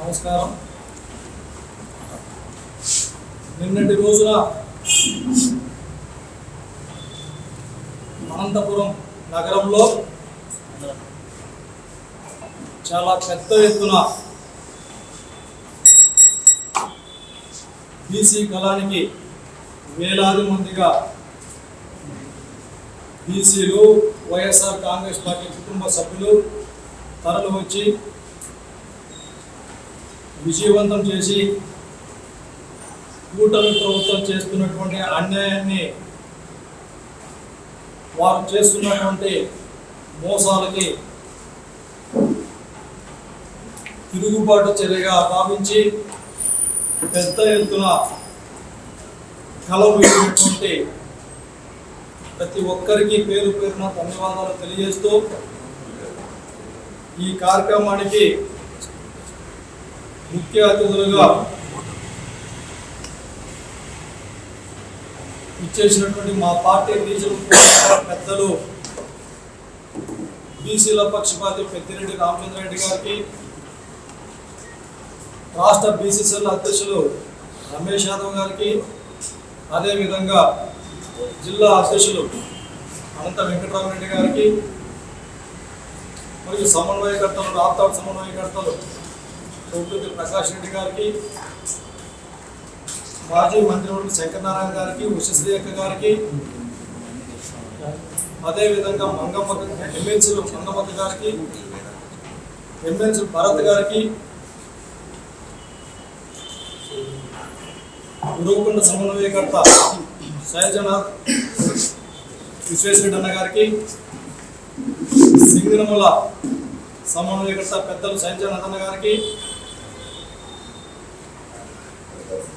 నమస్కారం. నిన్నటి రోజున అనంతపురం నగరంలో చాలా పెద్ద ఎత్తున బీసీ కళానికి వేలాది మందిగా బీసీలు, వైఎస్ఆర్ కాంగ్రెస్ పార్టీ కుటుంబ సభ్యులు తరలి వచ్చి విజయవంతం చేసి కూటమి ప్రభుత్వం చేస్తున్నటువంటి అన్యాయాన్ని, వారు చేస్తున్నటువంటి మోసాలకి తిరుగుబాటు చర్యగా భావించి పెద్ద ఎత్తున కలవటువంటి ప్రతి ఒక్కరికి పేరు పేరున ధన్యవాదాలు తెలియజేస్తూ ఈ కార్యక్రమానికి ముఖ్య అతిథులుగా ఇచ్చేసినటువంటి మా పార్టీ రీజనల్ పెద్దలు బీసీల పక్షపాతి పెద్దిరెడ్డి రామచంద్రారెడ్డి గారికి, రాష్ట్ర బీసీసీఎల్ అధ్యక్షులు రమేష్ యాదవ్ గారికి, అదేవిధంగా జిల్లా అధ్యక్షులు అనంత వెంకటరామరెడ్డి గారికి, మరియు సమన్వయకర్తలు, రాప్తాడు సమన్వయకర్తలు చౌటుతి ప్రకాష్ రెడ్డి గారికి, మాజీ మంత్రివర్గ శంకరనారాయణ గారికి, ఉషశ్రీ అక్క గారికి, అదేవిధంగా ఎమ్మెల్సీలు మంగమ్మక్క గారికి, ఎమ్మెల్సీ భరత్ గారికి, ఉరుకుండ సమన్వయకర్త సైజనాథ్ విశ్వేశ్వరెడ్డి అన్న గారికి, సింగనముల సమన్వయకర్త పెద్దలు సైజనాథ్ అన్న గారికి,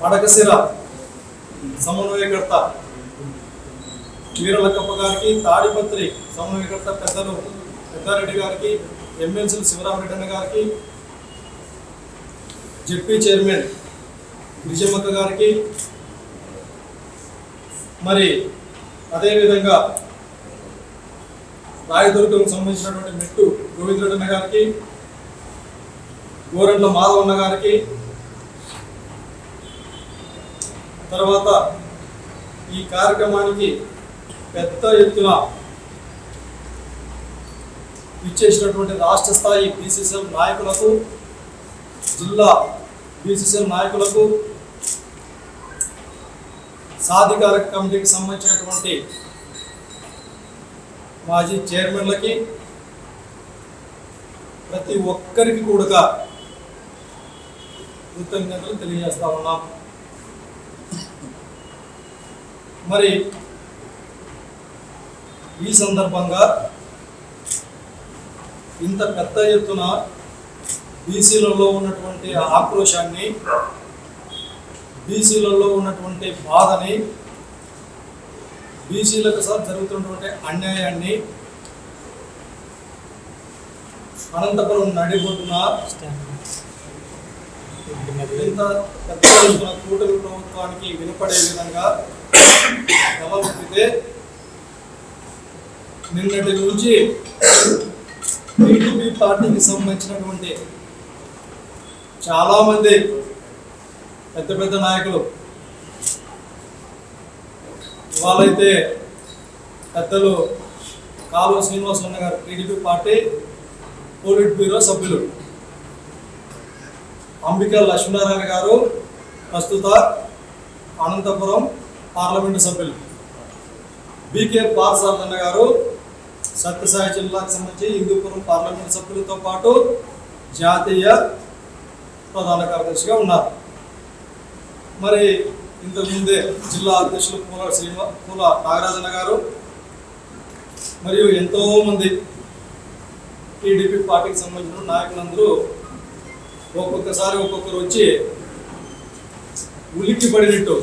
అడకసిర సమన్వయకర్త వీరలక్కప్ప గారికి, తాడిపత్రి సమన్వయకర్త పెద్దలు పెద్దారెడ్డి గారికి, ఎమ్మెల్సీ శివరామరెడ్డి అన్న గారికి, జెడ్పీ చైర్మన్ విజయమ్మక్క గారికి, మరి అదేవిధంగా రాయదుర్గం సంబంధించినటువంటి మెట్టు గోవిందరెడ్డి అన్న గారికి, గోరంట్ల మాధవన్న గారికి, తర్వాత ఈ కార్యక్రమానికి పెద్ద ఎత్తున ఇచ్చేసినటువంటి రాష్ట్ర స్థాయి బీసీసీఎల్ నాయకులకు, జిల్లా బీసీసీఎల్ నాయకులకు, సాధికార కమిటీకి సంబంధించినటువంటి మాజీ చైర్మన్లకి, ప్రతి ఒక్కరికి కూడా కృతజ్ఞతలు తెలియజేస్తా ఉన్నాం. మరి ఈ సందర్భంగా ఇంత పెద్ద ఎత్తున బీసీలలో ఉన్నటువంటి ఆక్రోశాన్ని, బీసీలలో ఉన్నటువంటి బాధని, బీసీలకు జరుగుతున్నటువంటి అన్యాయాన్ని అనంతపురం నడిబొడ్డున ఇంత పెద్ద ఎత్తున కూటమి ప్రభుత్వానికి వినపడే విధంగా గమనిస్తే, నిన్నటి నుంచి టీడీపీ పార్టీకి సంబంధించినటువంటి చాలామంది పెద్ద పెద్ద నాయకులు, వాళ్ళైతే పెద్దలు కాలువ శ్రీనివాసన్న గారు టీడీపీ పార్టీ పోలిట్ బ్యూరో సభ్యులు, అంబికా లక్ష్మీనారాయణ గారు ప్రస్తుత అనంతపురం పార్లమెంటు సభ్యులు, బీకే పార్సారథన్న గారు సత్యసాయి జిల్లాకు సంబంధించి హిందూపురం పార్లమెంటు సభ్యులతో పాటు జాతీయ ప్రధాన కార్యదర్శిగా ఉన్నారు. మరి ఇంతకుముందే జిల్లా అధ్యక్షులు పూల నాగరాజన్న గారు మరియు ఎంతోమంది టీడీపీ పార్టీకి సంబంధించిన నాయకులందరూ ఒక్కొక్కసారి ఒక్కొక్కరు వచ్చి ఉలిక్కి పడినట్టు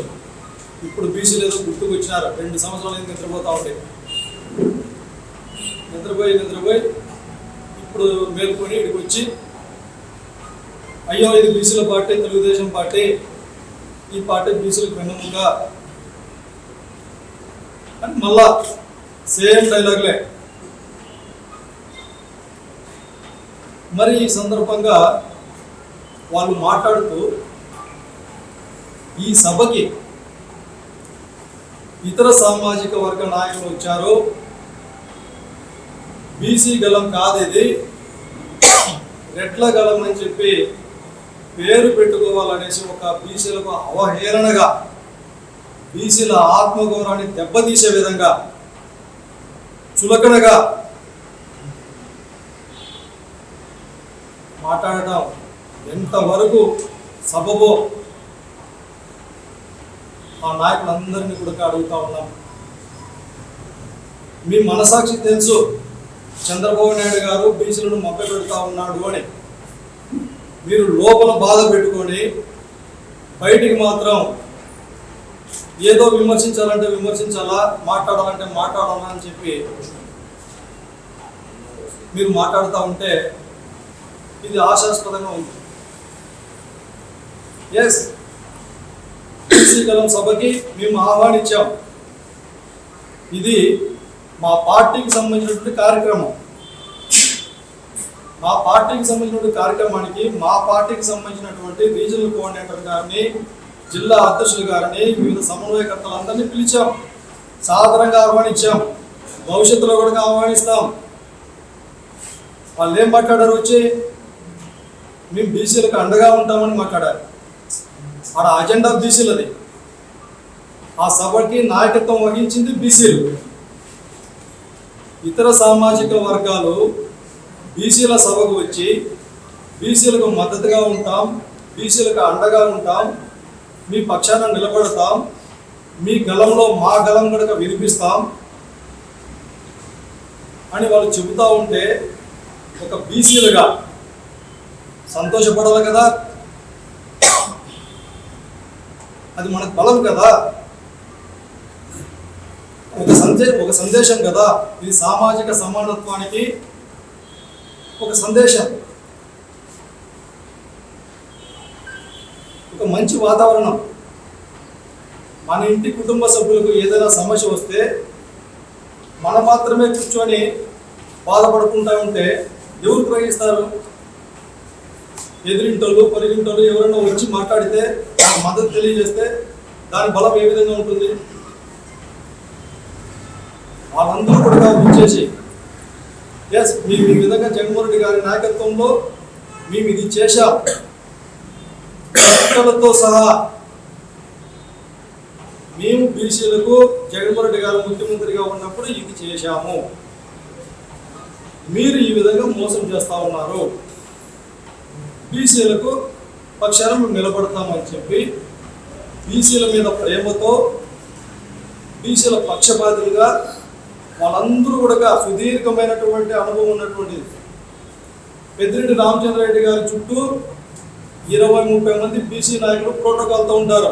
ఇప్పుడు బీసీలు ఏదో గుర్తుకు వచ్చినారు. 2 సంవత్సరాలు నిద్రపోతూ ఉంటాయి, నిద్రపోయి ఇప్పుడు మేల్కొని ఇక్కడికి వచ్చి, అయ్యో ఇది బీసీల పార్టీ, తెలుగుదేశం పార్టీ, ఈ పార్టీ బీసీలకు వెన్నుముగా అని మళ్ళా సేమ్ డైలాగ్లే. మరి ఈ సందర్భంగా వాళ్ళు మాట్లాడుతూ ఈ సభకి ఇతర సామాజిక వర్గ నాయకులు వచ్చారు, బీసీ గలం కాదు ఇది, రెడ్ల గలం అని చెప్పి పేరు పెట్టుకోవాలనేసి ఒక బీసీలకు అవహేళనగా, బీసీల ఆత్మగౌరవాన్ని దెబ్బతీసే విధంగా, చులకనగా మాట్లాడటం ఎంతవరకు సబబో ఆ నాయకులందరినీ కూడా అడుగుతా ఉన్నాం. మీ మనసాక్షి తెలుసు చంద్రబాబు నాయుడు గారు బీసీలను మభ్య పెడతా ఉన్నాడు అని. మీరు లోపల బాధ పెట్టుకొని బయటికి మాత్రం ఏదో విమర్శించాలంటే విమర్శించాలా, మాట్లాడాలంటే మాట్లాడాలా అని చెప్పి మీరు మాట్లాడుతూ ఉంటే ఇది ఆశాస్పదంగా ఉంది. ఎస్, బీసీ గలం సభకి మేము ఆహ్వానించాం. ఇది మా పార్టీకి సంబంధించినటువంటి కార్యక్రమం. మా పార్టీకి సంబంధించినటువంటి కార్యక్రమానికి మా పార్టీకి సంబంధించినటువంటి రీజనల్ కోఆర్డినేటర్ గారిని, జిల్లా అధ్యక్షులు గారిని, వివిధ సమన్వయకర్తలందరినీ పిలిచాం, సాధారణంగా ఆహ్వానించాం, భవిష్యత్తులో కూడా ఆహ్వానిస్తాం. వాళ్ళు ఏం మాట్లాడారు? వచ్చి మేము బీసీలకు అండగా ఉంటామని మాట్లాడారు. ఆడ అజెండా బీసీలది. ఆ సభకి నాయకత్వం వహించింది బీసీలు. ఇతర సామాజిక వర్గాలు బీసీల సభకు వచ్చి బీసీలకు మద్దతుగా ఉంటాం, బీసీలకు అండగా ఉంటాం, మీ పక్షాన నిలబడతాం, మీ గలంలో మా గలం కనుక వినిపిస్తాం అని వాళ్ళు చెబుతూ ఉంటే ఒక బీసీలుగా సంతోషపడాలి కదా, అది మనకు బలం కదా, ఒక సందేశం కదా. ఇది సామాజిక సమానత్వానికి ఒక సందేశం, ఒక మంచి వాతావరణం. మన ఇంటి కుటుంబ సభ్యులకు ఏదైనా సమస్య వస్తే మనం మాత్రమే కూర్చొని బాధపడుకుంటూ ఉంటే ఎవరు గ్రహిస్తారు? ఎదురింటోళ్ళు, పొరిగింటోళ్ళు ఎవరైనా వచ్చి మాట్లాడితే మద్దతు తెలియజేస్తే దాని బలం ఏ విధంగా ఉంటుంది? వాళ్ళందరూ కూడా వచ్చేసి ఎస్ మేము ఈ విధంగా జగన్మోహన్ రెడ్డి గారి నాయకత్వంలో మేము ఇది చేశాం, లెక్కలతో సహా మేము బీసీలకు జగన్మోహన్ రెడ్డి గారు ముఖ్యమంత్రిగా ఉన్నప్పుడు ఇది చేశాము, మీరు ఈ విధంగా మోసం చేస్తూ ఉన్నారు, బీసీలకు పక్షాన మేము నిలబడతామని చెప్పి బీసీల మీద ప్రేమతో బీసీల పక్షపాతులుగా వాళ్ళందరూ కూడా సుదీర్ఘమైనటువంటి అనుభవం ఉన్నటువంటి పెద్దిరెడ్డి రామచంద్రారెడ్డి గారి చుట్టూ 20-30 మంది బీసీ నాయకులు ప్రోటోకాల్తో ఉంటారు.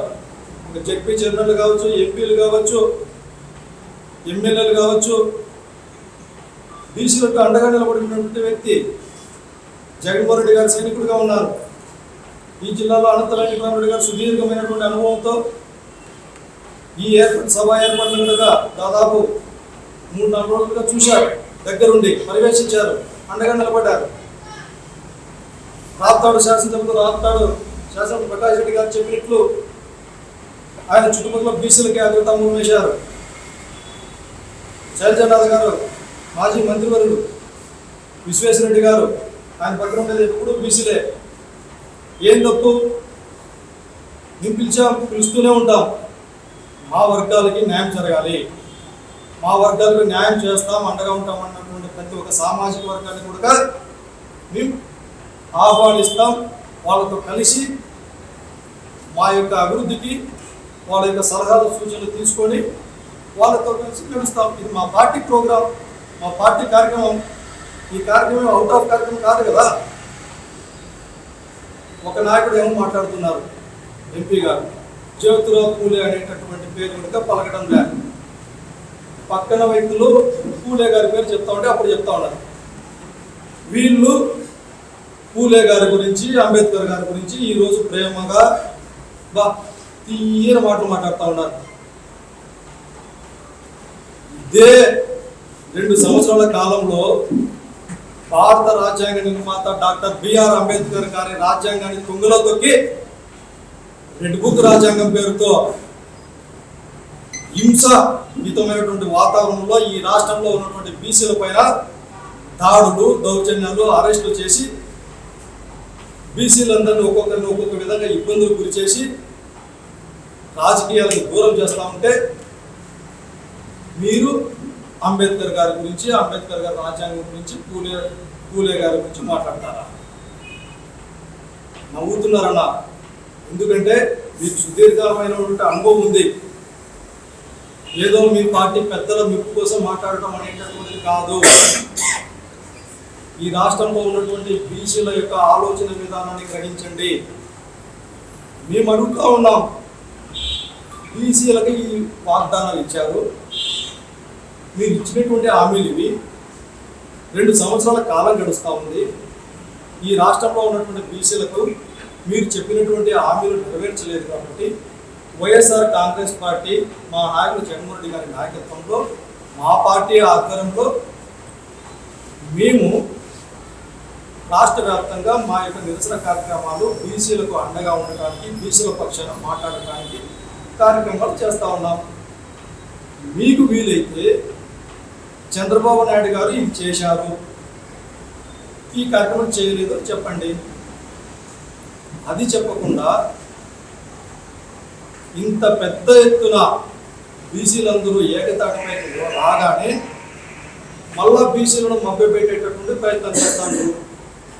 ఒక జెడ్పీ చైర్మన్లు కావచ్చు, ఎంపీలు కావచ్చు, ఎమ్మెల్యేలు కావచ్చు, బీసీలకు అండగా నిలబడినటువంటి వ్యక్తి జగన్మోహన్ రెడ్డి గారు సైనికుడిగా ఉన్నారు. ఈ జిల్లాలో అనంతరాయ రెడ్డి గారు సుదీర్ఘమైనటువంటి అనుభవంతో ఈ సభ ఏర్పడినట్టుగా దాదాపు 3-4 రోజులుగా చూశారు, దగ్గరుండి పర్యవేక్షించారు, అండగా నిలబడ్డారు. రాప్తాడు శాసనసభకు శాసన ప్రకాష్ రెడ్డి గారు చెప్పినట్లు ఆయన చుట్టుపక్కల బీసీలకి అగ్రతాంబూలం వేశారు. శైలజనాథ్ గారు మాజీ మంత్రివర్యులు, విశ్వేశ్వరరెడ్డి గారు ఆయన పక్కన ఉండేది ఎప్పుడు బీసీలే. ఏం తప్పు? మేము పిలుస్తూనే ఉంటాం, మా వర్గాలకి న్యాయం జరగాలి, మా వర్గాలకు న్యాయం చేస్తాం, అండగా ఉంటాం అన్నటువంటి ప్రతి ఒక్క సామాజిక వర్గాన్ని కూడా మేము ఆహ్వానిస్తాం. వాళ్ళతో కలిసి మా యొక్క అభివృద్ధికి వాళ్ళ యొక్క సలహాలు సూచనలు తీసుకొని వాళ్ళతో కలిసి నడుస్తాం. ఇది మా పార్టీ ప్రోగ్రాం, మా పార్టీ కార్యక్రమం. ఈ కార్యక్రమం అవుట్ ఆఫ్ కార్యక్రమం కాదు కదా. ఒక నాయకుడు ఏమో మాట్లాడుతున్నారు, ఎంపీ గారు జ్యోతిరావు పూలే అనేటటువంటి పేరు కనుక పలకడం లేదు. పక్కన వ్యక్తులు పూలే గారి పేరు చెప్తా ఉంటే అప్పుడు చెప్తా ఉన్నారు. వీళ్ళు పూలే గారి గురించి, అంబేద్కర్ గారి గురించి ఈరోజు ప్రేమగా తీయని మాటలు మాట్లాడుతూ ఉన్నారు. ఇదే 2 సంవత్సరాల కాలంలో భారత రాజ్యాంగ నిర్మాత డాక్టర్ బిఆర్ అంబేద్కర్ గారి రాజ్యాంగాన్ని తుంగలో తొక్కి రెడ్ బుక్ రాజ్యాంగం పేరుతో హింసాయుతమైనటువంటి వాతావరణంలో ఈ రాష్ట్రంలో ఉన్నటువంటి బీసీల పైన దాడులు, దౌర్జన్యాలు, అరెస్టులు చేసి బీసీలందరినీ ఒక్కొక్కరిని ఒక్కొక్క విధంగా ఇబ్బందులు గురి చేసి రాజకీయాలకు దూరం చేస్తూ ఉంటే మీరు అంబేద్కర్ గారి గురించి, అంబేద్కర్ గారి రాజ్యాంగం గురించి, పూలే గారి గురించి మాట్లాడతారా? నవ్వుతున్నారన్నా. ఎందుకంటే మీకు సుదీర్ఘమైనటువంటి అనుభవం ఉంది. ఏదో మీ పార్టీ పెద్దల మెప్పు కోసం మాట్లాడటం అనేటటువంటిది కాదు. ఈ రాష్ట్రంలో ఉన్నటువంటి బీసీల యొక్క ఆలోచన విధానాన్ని గ్రహించండి. మేము అడుగుతూ ఉన్నాం, బీసీలకి ఈ వాగ్దానాలు ఇచ్చారు, మీరు ఇచ్చినటువంటి హామీలు ఇవి. 2 సంవత్సరాల కాలం గడుస్తూ ఉంది. ఈ రాష్ట్రంలో ఉన్నటువంటి బీసీలకు మీరు చెప్పినటువంటి హామీలు నెరవేర్చలేదు కాబట్టి వైఎస్ఆర్ కాంగ్రెస్ పార్టీ, మా నాయకుడు జగన్మోహన్ రెడ్డి గారి నాయకత్వంలో, మా పార్టీ ఆధ్వర్యంలో మేము రాష్ట్ర వ్యాప్తంగా మా యొక్క నిరసన కార్యక్రమాలు బీసీలకు అండగా ఉండటానికి, బీసీల పక్షాన మాట్లాడటానికి కార్యక్రమాలు చేస్తూ ఉన్నాం. మీకు వీలైతే చంద్రబాబు నాయుడు గారు ఇది చేశారు, ఈ కార్యక్రమం చేయలేదు చెప్పండి. అది చెప్పకుండా ఇంత పెద్ద ఎత్తున బీసీలందరూ ఏకతాటిపై రాగానే మళ్ళా బీసీలను మభ్యపెట్టేటటువంటి ప్రయత్నం చేస్తాను.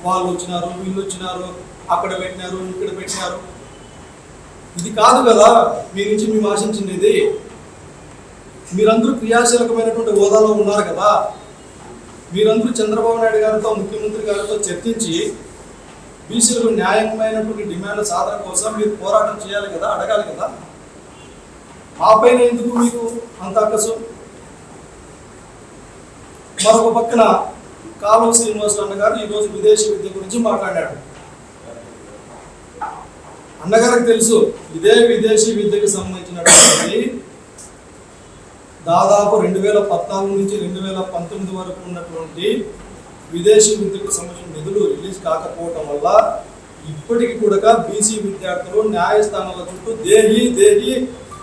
వాళ్ళు వచ్చినారు, వీళ్ళు వచ్చినారు, అక్కడ పెట్టినారు, ఇక్కడ పెట్టినారు. ఇది కాదు కదా మీ నుంచి మేము ఆశించింది. ఇది మీరందరూ క్రియాశీలకమైనటువంటి హోదాలో ఉన్నారు కదా. మీరందరూ చంద్రబాబు నాయుడు గారితో, ముఖ్యమంత్రి గారితో చర్చించి బీసీలకు న్యాయమైనటువంటి డిమాండ్ల సాధన కోసం మీరు పోరాటం చేయాలి కదా, అడగాలి కదా. ఆ పైన ఎందుకు మీకు అంత అక్కసు? మరొక పక్కన కాలువ శ్రీనివాసులు అన్నగారు ఈరోజు విదేశీ విద్య గురించి మాట్లాడాడు. అన్నగారికి తెలుసు, ఇదే విదేశీ విద్యకు సంబంధించినటువంటి దాదాపు 2014 నుంచి 2019 వరకు ఉన్నటువంటి విదేశీ విద్యకు సంబంధించిన నిధులు రిలీజ్ కాకపోవటం వల్ల ఇప్పటికీ కూడా బీసీ విద్యార్థులు న్యాయస్థానాల చుట్టూ దేహి దేహి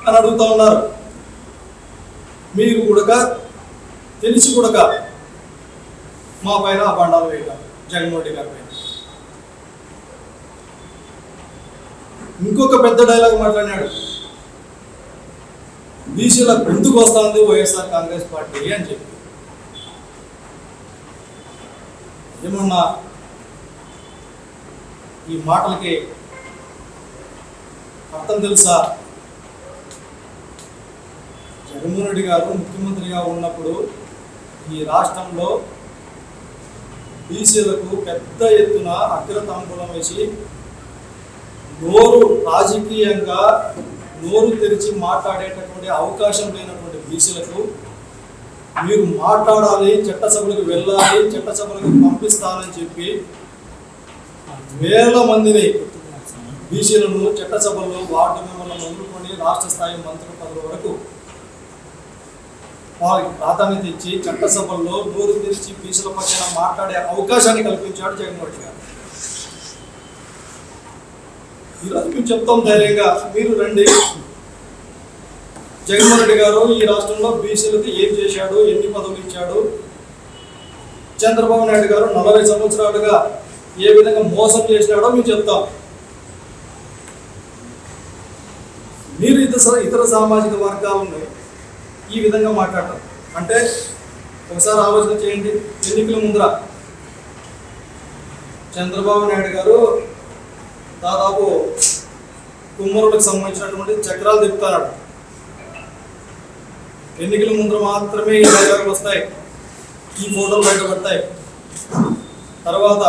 అని అడుగుతూ ఉన్నారు. మీరు కూడా తెలిసి కూడా మా పైన అబండాలు వేయటం జగన్మోహన్ రెడ్డి గారి పైన. ఇంకొక పెద్ద డైలాగ్ మాట్లాడినాడు, బీసీల గొంతుకు వస్తుంది వైఎస్ఆర్ కాంగ్రెస్ పార్టీ అని చెప్పి. ఏమన్నా ఈ మాటలకి అర్థం తెలుసా? జగన్మోహన్ రెడ్డి గారు ముఖ్యమంత్రిగా ఉన్నప్పుడు ఈ రాష్ట్రంలో బీసీలకు పెద్ద ఎత్తున అగ్రతాంబూలం వేసి రాజకీయంగా నోరు తెరిచి మాట్లాడేటటువంటి అవకాశం లేనటువంటి బీసీలకు మీరు మాట్లాడాలి, చట్టసభలకు వెళ్ళాలి, చట్టసభలకు పంపిస్తానని చెప్పి వేల మందిని బీసీలను చట్టసభల్లో వార్డు మెంబర్లను మొదలుకొని రాష్ట్ర స్థాయి మంత్రుల పదవుల వరకు వారికి ప్రాధాన్యత ఇచ్చి చట్టసభల్లో నోరు తెరిచి బీసీల పక్షాన మాట్లాడే అవకాశాన్ని కల్పించాడు జగన్మోహన్ రెడ్డి గారు. ఈరోజు మేము చెప్తాం ధైర్యంగా, మీరు రండి. జగన్మోహన్ రెడ్డి గారు ఈ రాష్ట్రంలో బీసీలకు ఏం చేశాడు, ఎన్ని పదవులు ఇచ్చాడు, చంద్రబాబు నాయుడు గారు 40 సంవత్సరాలుగా ఏ విధంగా మోసం చేసినాడో మేము చెప్తాం. మీరు ఇతర సామాజిక వర్గాలను ఈ విధంగా మాట్లాడతారు అంటే ఒకసారి ఆలోచన చేయండి. ఎన్నికల ముందర చంద్రబాబు నాయుడు గారు దాదాపు కుమ్మరులకు సంబంధించినటువంటి చక్రాలు తిప్పుతాడు. ఎన్నికల ముందర మాత్రమే ఈ డైలాగులు వస్తాయి, ఈ ఫోటోలు బయటపడతాయి. తర్వాత